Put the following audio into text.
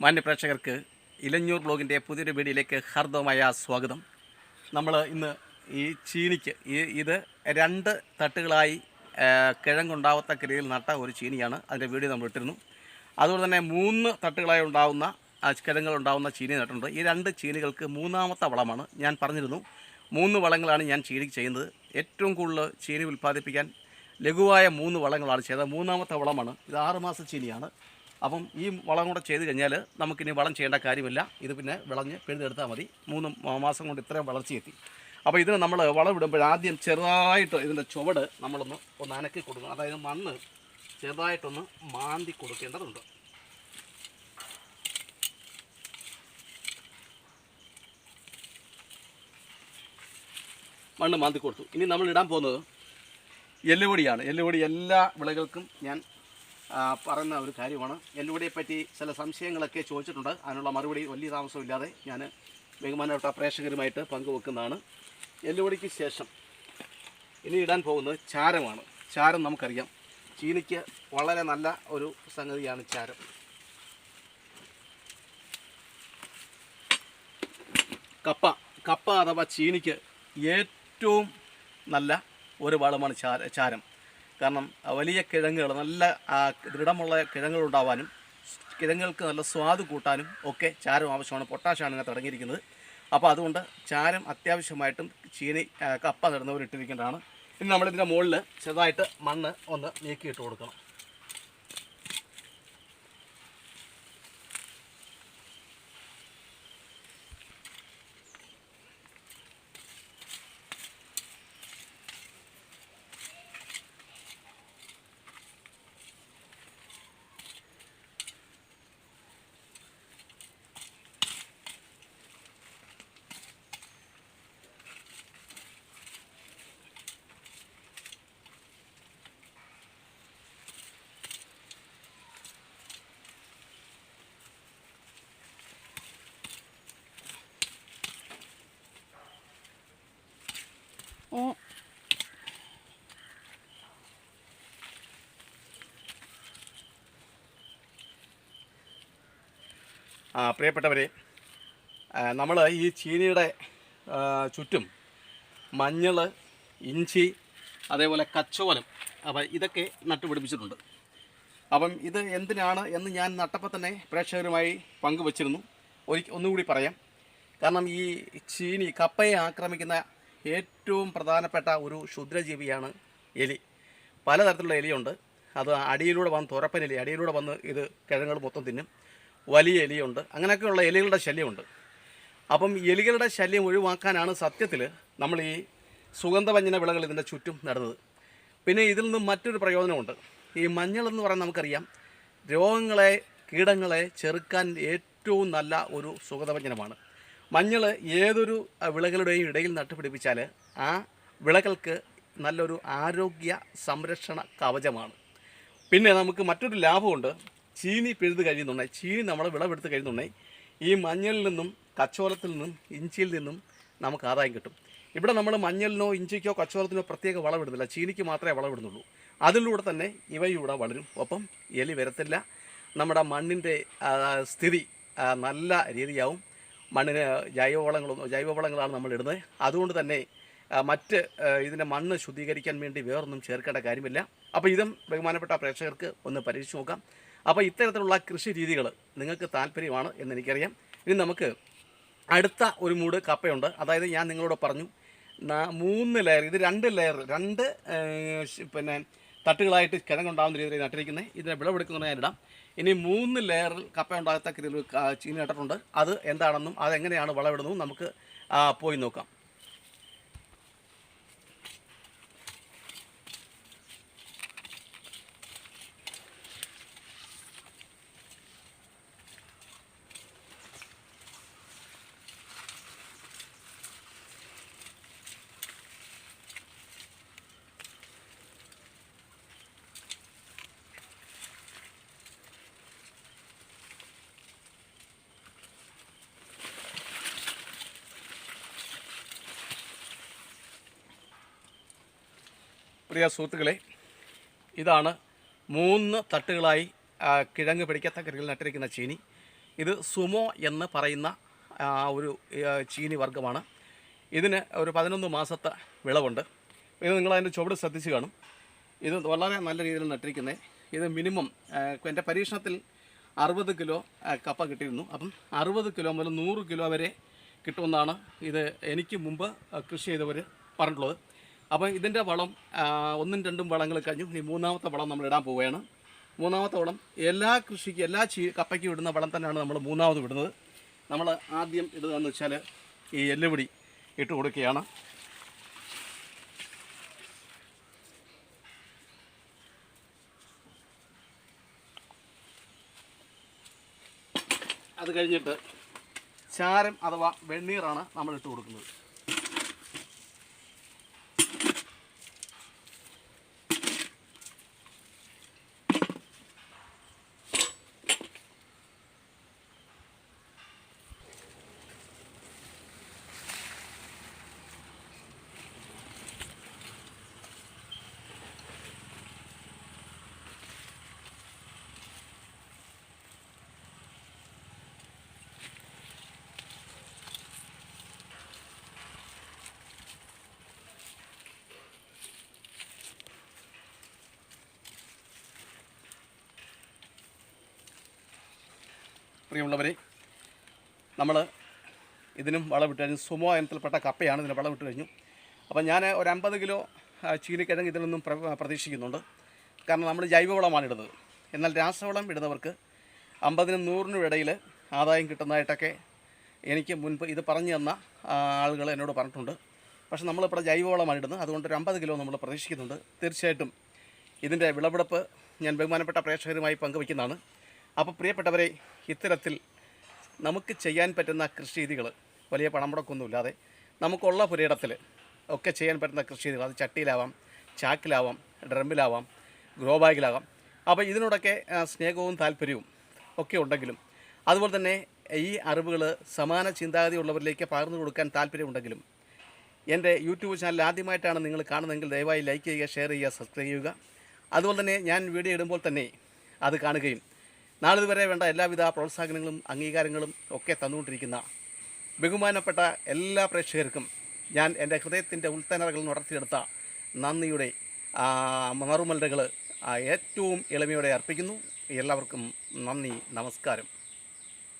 മാന്യ പ്രേക്ഷകർക്ക് ഇലഞ്ഞൂർ ബ്ലോഗിൻ്റെ പുതിയൊരു വീഡിയോയിലേക്ക് ഹാർദവമായ സ്വാഗതം. നമ്മൾ ഇന്ന് ഈ ചീനിക്ക് ഇത് 2 തട്ടുകളായി കിഴങ്ങുണ്ടാവത്തക്ക രീതിയിൽ നട്ട ഒരു ചീനിയാണ്. അതിൻ്റെ വീഡിയോ നമ്മൾ ഇട്ടിരുന്നു. അതുപോലെ തന്നെ 3 തട്ടുകളായി ഉണ്ടാവുന്ന കിഴങ്ങുകളുണ്ടാവുന്ന ചീനി നട്ടിട്ടുണ്ട്. ഈ 2 ചീനികൾക്ക് 3ാമത്തെ വളമാണ്. ഞാൻ പറഞ്ഞിരുന്നു 3 വളങ്ങളാണ് ഞാൻ ചീനിക്ക് ചെയ്യുന്നത്. ഏറ്റവും കൂടുതൽ ചീനി ഉൽപ്പാദിപ്പിക്കാൻ ലഘുവായ 3 വളങ്ങളാണ് ചെയ്തത്. 3ാമത്തെ വളമാണ് ഇത്. 6 മാസ ചീനിയാണ്. അപ്പം ഈ വളം കൂടെ ചെയ്ത് കഴിഞ്ഞാൽ നമുക്കിനി വളം ചെയ്യേണ്ട കാര്യമില്ല. ഇത് പിന്നെ വിളഞ്ഞ് പിഴുതെടുത്താൽ മതി. 3 മാസം കൊണ്ട് ഇത്രയും വളർച്ചയെത്തി. അപ്പോൾ ഇതിന് നമ്മൾ വളം ഇടുമ്പോൾ ആദ്യം ചെറുതായിട്ട് ഇതിൻ്റെ ചുവട് നമ്മളൊന്ന് അനക്കി കൊടുക്കണം. അതായത് മണ്ണ് ചെറുതായിട്ടൊന്ന് മാന്തി കൊടുക്കേണ്ടതുണ്ട്. മണ്ണ് മാന്തി കൊടുത്തു. ഇനി നമ്മൾ ഇടാൻ പോകുന്നത് എല്ലുപൊടിയാണ്. എല്ലുപൊടി എല്ലാ വിളകൾക്കും ഞാൻ പറയുന്ന ഒരു കാര്യമാണ്. എല്ലുപൊടിയെ പറ്റി ചില സംശയങ്ങളൊക്കെ ചോദിച്ചിട്ടുണ്ട്. അതിനുള്ള മറുപടി വലിയ താമസമില്ലാതെ ഞാൻ ബഹുമാനപ്പെട്ട പ്രേക്ഷകരുമായിട്ട് പങ്കുവെക്കുന്നതാണ്. എല്ലുപൊടിക്ക് ശേഷം ഇനി ഇടാൻ പോകുന്നത് ചാരമാണ്. ചാരം നമുക്കറിയാം, ചീനിക്ക് വളരെ നല്ല ഒരു സംഗതിയാണ് ചാരം. കപ്പ അഥവാ ചീനിക്ക് ഏറ്റവും നല്ല ഒരു വളമാണ് ചാരം. കാരണം വലിയ കിഴങ്ങുകൾ, നല്ല ദൃഢമുള്ള കിഴങ്ങുകളുണ്ടാവാനും കിഴങ്ങുകൾക്ക് നല്ല സ്വാദ് കൂട്ടാനും ഒക്കെ ചാരം ആവശ്യമാണ്. പൊട്ടാഷാണ് ഇതിനകത്ത് അടങ്ങിയിരിക്കുന്നത്. അപ്പോൾ അതുകൊണ്ട് ചാരം അത്യാവശ്യമായിട്ടും കപ്പ നടുന്നവരിട്ടിരിക്കേണ്ടതാണ്. ഇനി നമ്മളിതിൻ്റെ മുകളിൽ ചെറുതായിട്ട് മണ്ണ് ഒന്ന് നീക്കിയിട്ട് കൊടുക്കണം. പ്രിയപ്പെട്ടവരെ, നമ്മൾ ഈ ചീനിയുടെ ചുറ്റും മഞ്ഞൾ, ഇഞ്ചി, അതേപോലെ കച്ചോലം, അപ്പം ഇതൊക്കെ നട്ടുപിടിപ്പിച്ചിട്ടുണ്ട്. അപ്പം ഇത് എന്തിനാണ് എന്ന് ഞാൻ നട്ടപ്പോൾ തന്നെ പ്രേക്ഷകരുമായി പങ്കുവച്ചിരുന്നു. ഒന്നുകൂടി പറയാം. കാരണം ഈ കപ്പയെ ആക്രമിക്കുന്ന ഏറ്റവും പ്രധാനപ്പെട്ട ഒരു ക്ഷുദ്രജീവിയാണ് എലി. പലതരത്തിലുള്ള എലിയുണ്ട്. അത് അടിയിലൂടെ വന്ന് തുരപ്പൻ എലി അടിയിലൂടെ വന്ന് ഇത് കിഴങ്ങുകൾ മൊത്തം തിന്നും. വലിയ എലിയുണ്ട്. അങ്ങനെയൊക്കെയുള്ള എലികളുടെ ശല്യമുണ്ട്. അപ്പം എലികളുടെ ശല്യം ഒഴിവാക്കാനാണ് സത്യത്തിൽ നമ്മൾ ഈ സുഗന്ധവ്യഞ്ജന വിളകൾ ഇതിൻ്റെ ചുറ്റും നടുന്നത്. പിന്നെ ഇതിൽ നിന്നും മറ്റൊരു പ്രയോജനമുണ്ട്. ഈ മഞ്ഞൾ എന്ന് പറയുന്നത് നമുക്കറിയാം, രോഗങ്ങളെ, കീടങ്ങളെ ചെറുക്കാൻ ഏറ്റവും നല്ല ഒരു സുഗന്ധവ്യഞ്ജനമാണ്. മഞ്ഞൾ ഏതൊരു വിളകളുടെയും ഇടയിൽ നട്ടുപിടിപ്പിച്ചാൽ ആ വിളകൾക്ക് നല്ലൊരു ആരോഗ്യ സംരക്ഷണ കവചമാണ്. പിന്നെ നമുക്ക് മറ്റൊരു ലാഭമുണ്ട്. ചീനി പിഴുത് കഴിയുന്നുണ്ടെങ്കിൽ, ചീനി നമ്മൾ വിളവെടുത്ത് കഴിയുന്നുണ്ടെങ്കിൽ ഈ മഞ്ഞളിൽ നിന്നും കച്ചോലത്തിൽ നിന്നും ഇഞ്ചിയിൽ നിന്നും നമുക്ക് ആദായം കിട്ടും. ഇവിടെ നമ്മൾ മഞ്ഞളിനോ ഇഞ്ചിക്കോ കച്ചോലത്തിനോ പ്രത്യേക വളമിടുന്നില്ല. ചീനിക്ക് മാത്രമേ വളമിടുന്നുള്ളൂ. അതിലൂടെ തന്നെ ഇവയൂടെ വളരും. ഒപ്പം എലി വരത്തില്ല. നമ്മുടെ മണ്ണിൻ്റെ സ്ഥിതി നല്ല രീതിയാവും. മണ്ണിന് ജൈവവളങ്ങളാണ് നമ്മൾ ഇടുന്നത്. അതുകൊണ്ട് തന്നെ ഇതിൻ്റെ മണ്ണ് ശുദ്ധീകരിക്കാൻ വേണ്ടി വേറൊന്നും ചേർക്കേണ്ട കാര്യമില്ല. അപ്പോൾ ഇതും ബഹുമാനപ്പെട്ട പ്രേക്ഷകർക്ക് ഒന്ന് പരീക്ഷിച്ച് നോക്കാം. അപ്പോൾ ഇത്തരത്തിലുള്ള കൃഷി രീതികൾ നിങ്ങൾക്ക് താല്പര്യമാണ് എന്നെനിക്കറിയാം. ഇനി നമുക്ക് അടുത്ത ഒരു മൂട് കപ്പയുണ്ട്. അതായത് ഞാൻ നിങ്ങളോട് പറഞ്ഞു 3 ലെയർ, ഇത് 2 ലെയർ, 2 പിന്നെ തട്ടുകളായിട്ട് കിഴങ്ങുണ്ടാകുന്ന രീതിയിൽ നട്ടിരിക്കുന്നത്. ഇതിനെ വിളവെടുക്കുന്നത് ഞാനിടാം. ഇനി 3 ലെയറിൽ കപ്പ ഉണ്ടാകത്തക്ക രീതിയിൽ ചീനി നട്ടിട്ടുണ്ട്. അത് എന്താണെന്നും അതെങ്ങനെയാണ് വളമിടുന്നതും നമുക്ക് പോയി നോക്കാം. പ്രിയ സുഹൃത്തുക്കളെ, ഇതാണ് 3 തട്ടുകളായി കിഴങ്ങ് പിടിക്കത്തക്ക രീതിയിൽ നട്ടിരിക്കുന്ന ചീനി. ഇത് സുമോ എന്ന് പറയുന്ന ഒരു ചീനി വർഗ്ഗമാണ്. ഇതിന് ഒരു 11 മാസത്തെ വിളവുണ്ട്. ഇത് നിങ്ങളതിൻ്റെ ചുവട് ശ്രദ്ധിച്ച് കാണും. ഇത് വളരെ നല്ല രീതിയിൽ നട്ടിരിക്കുന്നത്. ഇത് മിനിമം എൻ്റെ പരീക്ഷണത്തിൽ 60 കിലോ കപ്പ കിട്ടിയിരുന്നു. അപ്പം 60 കിലോ മുതൽ 100 കിലോ വരെ കിട്ടുമെന്നാണ് ഇത് എനിക്ക് മുമ്പ് കൃഷി ചെയ്തവർ പറഞ്ഞിട്ടുള്ളത്. അപ്പോൾ ഇതിൻ്റെ വളം 1ഉം 2ഉം വളങ്ങൾ കഴിഞ്ഞു. ഇനി 3ാമത്തെ വളം നമ്മൾ ഇടാൻ പോവുകയാണ്. 3ാമത്തെ വളം എല്ലാ കൃഷിക്കും എല്ലാ കപ്പയ്ക്കും ഇടുന്ന വളം തന്നെയാണ് നമ്മൾ 3ാമത് ഇടുന്നത്. നമ്മൾ ആദ്യം ഇടുകയെന്ന് വെച്ചാൽ ഈ എല്ലുപൊടി ഇട്ട് കൊടുക്കുകയാണ്. അത് കഴിഞ്ഞിട്ട് ചാരം അഥവാ വെണ്ണീറാണ് നമ്മൾ ഇട്ട് കൊടുക്കുന്നത്. പ്രിയമുള്ളവരെ, നമ്മൾ ഇതിനും വളമിട്ട് കഴിഞ്ഞു. സുമോ ഇനത്തിൽപ്പെട്ട കപ്പയാണ്, ഇതിന് വളമിട്ട് കഴിഞ്ഞു. അപ്പം ഞാൻ ഒരു 50 കിലോ ചീനിക്കിഴങ്ങ് ഇതിൽ നിന്നും പ്രതീക്ഷിക്കുന്നുണ്ട്. കാരണം നമ്മൾ ജൈവവളമാണ് ഇടുന്നത്. എന്നാൽ രാസവളം ഇടുന്നവർക്ക് 50-നും 100-നും ഇടയിൽ ആദായം കിട്ടുന്നതായിട്ടൊക്കെ എനിക്ക് മുൻപ് ഇത് പറഞ്ഞു തന്ന ആളുകൾ എന്നോട് പറഞ്ഞിട്ടുണ്ട്. പക്ഷേ നമ്മളിവിടെ ജൈവവളമാണ് ഇടുന്നത്. അതുകൊണ്ട് ഒരു 50 കിലോ നമ്മൾ പ്രതീക്ഷിക്കുന്നുണ്ട്. തീർച്ചയായിട്ടും ഇതിൻ്റെ വിളവെടുപ്പ് ഞാൻ ബഹുമാനപ്പെട്ട പ്രേക്ഷകരുമായി പങ്കുവയ്ക്കുന്നതാണ്. അപ്പോൾ പ്രിയപ്പെട്ടവരെ, ഇത്തരത്തിൽ നമുക്ക് ചെയ്യാൻ പറ്റുന്ന കൃഷി രീതികൾ വലിയ പണം മുടക്കൊന്നുമില്ലാതെ നമുക്കുള്ള പുരയിടത്തിൽ ഒക്കെ ചെയ്യാൻ പറ്റുന്ന കൃഷി രീതികൾ, അത് ചട്ടിയിലാവാം, ചാക്കിലാവാം, ഡ്രമ്മിലാവാം, ഗ്രോ ബാഗിലാവാം. അപ്പോൾ ഇതിനോടൊക്കെ സ്നേഹവും താല്പര്യവും ഒക്കെ ഉണ്ടെങ്കിലും, അതുപോലെ തന്നെ ഈ അറിവുകൾ സമാന ചിന്താഗതിയുള്ളവരിലേക്ക് പകർന്നു കൊടുക്കാൻ താല്പര്യമുണ്ടെങ്കിലും, എൻ്റെ യൂട്യൂബ് ചാനൽ ആദ്യമായിട്ടാണ് നിങ്ങൾ കാണുന്നതെങ്കിൽ ദയവായി ലൈക്ക് ചെയ്യുക, ഷെയർ ചെയ്യുക, സബ്സ്ക്രൈബ് ചെയ്യുക. അതുപോലെ തന്നെ ഞാൻ വീഡിയോ ഇടുമ്പോൾ തന്നെ അത് കാണുകയും നാളിതുവരെ വേണ്ട എല്ലാവിധ പ്രോത്സാഹനങ്ങളും അംഗീകാരങ്ങളും ഒക്കെ തന്നുകൊണ്ടിരിക്കുന്ന ബഹുമാനപ്പെട്ട എല്ലാ പ്രേക്ഷകർക്കും ഞാൻ എൻ്റെ ഹൃദയത്തിൻ്റെ ഉൾത്തനറകൾ നടത്തിയെടുത്ത നന്ദിയുടെ മറുമലകൾ ഏറ്റവും എളിമയോടെ അർപ്പിക്കുന്നു. എല്ലാവർക്കും നന്ദി, നമസ്കാരം.